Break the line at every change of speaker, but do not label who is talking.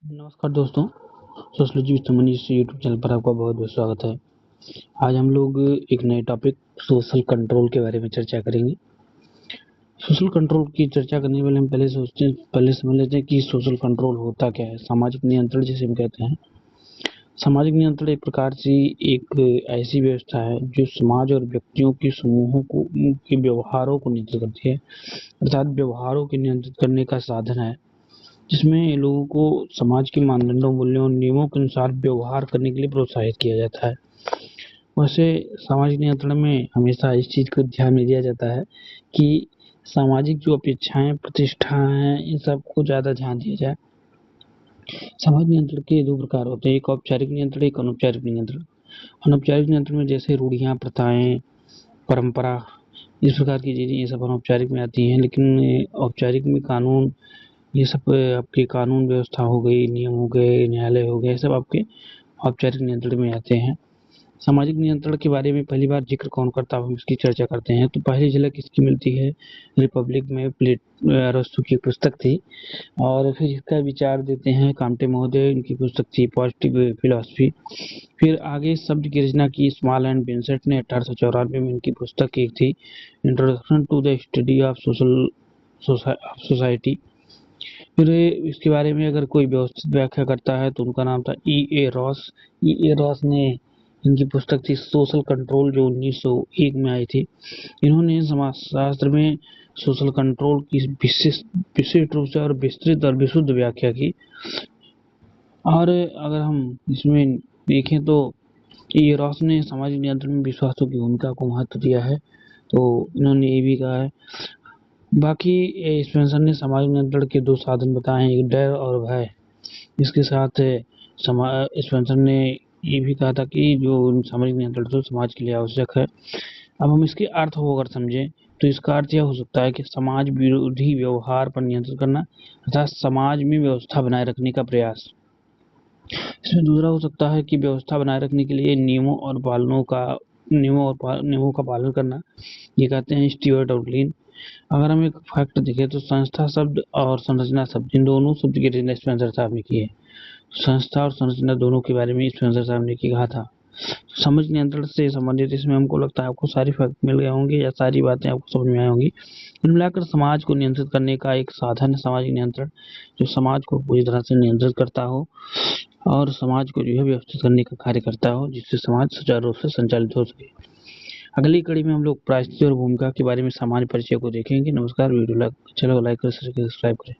नमस्कार दोस्तों, sociology with Manish YouTube channel पर आपका बहुत-बहुत स्वागत है। आज हम लोग एक नए टॉपिक सोशल कंट्रोल के बारे में चर्चा करेंगे। सोशल कंट्रोल की चर्चा करने से पहले हम पहले समझ लेते हैं कि सोशल कंट्रोल होता क्या है। सामाजिक नियंत्रण जिसे हम कहते हैं। सामाजिक नियंत्रण एक प्रकार से एक ऐसी व्यवस्था है जो समाज और व्यक्तियों के समूहों को के व्यवहारों को नियंत्रित करती है, अर्थात व्यवहारों को नियंत्रित करने का साधन है, जिसमें लोगों को समाज के मानदंडों, मूल्यों और नियमों के अनुसार व्यवहार करने के लिए प्रोत्साहित किया जाता है। वैसे सामाजिक नियंत्रण में हमेशा इस चीज़ को ध्यान में दिया जाता है कि सामाजिक जो अपेक्षाएँ, प्रतिष्ठाएँ हैं, इन सबको ज़्यादा ध्यान दिया जाए। सामाजिक नियंत्रण के 2 प्रकार होते हैं, एक औपचारिक नियंत्रण, एक अनौपचारिक नियंत्रण। अनौपचारिक नियंत्रण में जैसे रूढ़ियाँ, प्रथाएँ, परंपरा, इस प्रकार की चीज़ें ये सब अनौपचारिक में आती हैं, लेकिन औपचारिक में कानून, ये सब आपकी कानून व्यवस्था हो गई, नियम हो गए, न्यायालय हो गए, ये सब आपके औपचारिक नियंत्रण में आते हैं। सामाजिक नियंत्रण के बारे में पहली बार जिक्र कौन करता है, हम इसकी चर्चा करते हैं। तो पहली झलक इसकी मिलती है रिपब्लिक में, अरस्तू की पुस्तक थी, और फिर इसका विचार देते हैं कांटे महोदय, इनकी पुस्तक थी पॉजिटिव फिलॉसफी। फिर आगे शब्द की रचना की स्मॉल एंड विंसेंट ने 1894 में, इनकी पुस्तक एक थी introduction to the study of society. फिर इसके बारे में अगर कोई व्यवस्थित व्याख्या करता है तो उनका नाम था E. A. Ross. E. A. Ross ने, इनकी पुस्तक थी सोशल कंट्रोल, जो 1901 में आई थी। इन्होंने समाजशास्त्र में सोशल कंट्रोल की विशिष्ट रूप से और विस्तृत और विशुद्ध व्याख्या की। और अगर हम इसमें देखें तो E. A. रॉस ने सामाजिक नियंत्रण में विश्वासों की भूमिका को महत्व दिया है, तो इन्होंने ये भी कहा है। बाकी स्पेंसर ने सामाजिक नियंत्रण के 2 साधन बताए हैं, एक डर और भय। इसके साथ स्पेंसर ने ये भी कहा था कि जो सामाजिक नियंत्रण तो समाज के लिए आवश्यक है। अब हम इसके अर्थ को अगर समझें तो इसका अर्थ यह हो सकता है कि समाज विरोधी व्यवहार पर नियंत्रण करना, अर्थात समाज में व्यवस्था बनाए रखने का प्रयास। इसमें दूसरा हो सकता है कि व्यवस्था बनाए रखने के लिए नियमों का पालन करना, ये कहते हैं स्टीवर्ट और ग्लीन। अगर हम एक फैक्ट देखें तो संस्था शब्द और संरचना शब्द, इन दोनों शब्द की रचना स्पेंसर साहब ने की है। संस्था और संरचना दोनों के बारे में स्पेंसर साहब ने कहा था। समझ नियंत्रण से संबंधित इसमें हमको लगता है आपको सारी फैक्ट मिल गए होंगे या सारी बातें आपको समझ में आई होंगी। कुल मिलाकर समाज को नियंत्रित करने का एक साधन है सामाजिक नियंत्रण, जो समाज को पूरी तरह से नियंत्रित करता हो और समाज को जो है व्यवस्थित करने का कार्य करता हो, जिससे समाज सुचारू रूप से संचालित हो सके। अगली कड़ी में हम लोग परिस्थिति और भूमिका के बारे में सामान्य परिचय को देखेंगे। नमस्कार, वीडियो अच्छा लगा लाइक करें, सब्सक्राइब करें।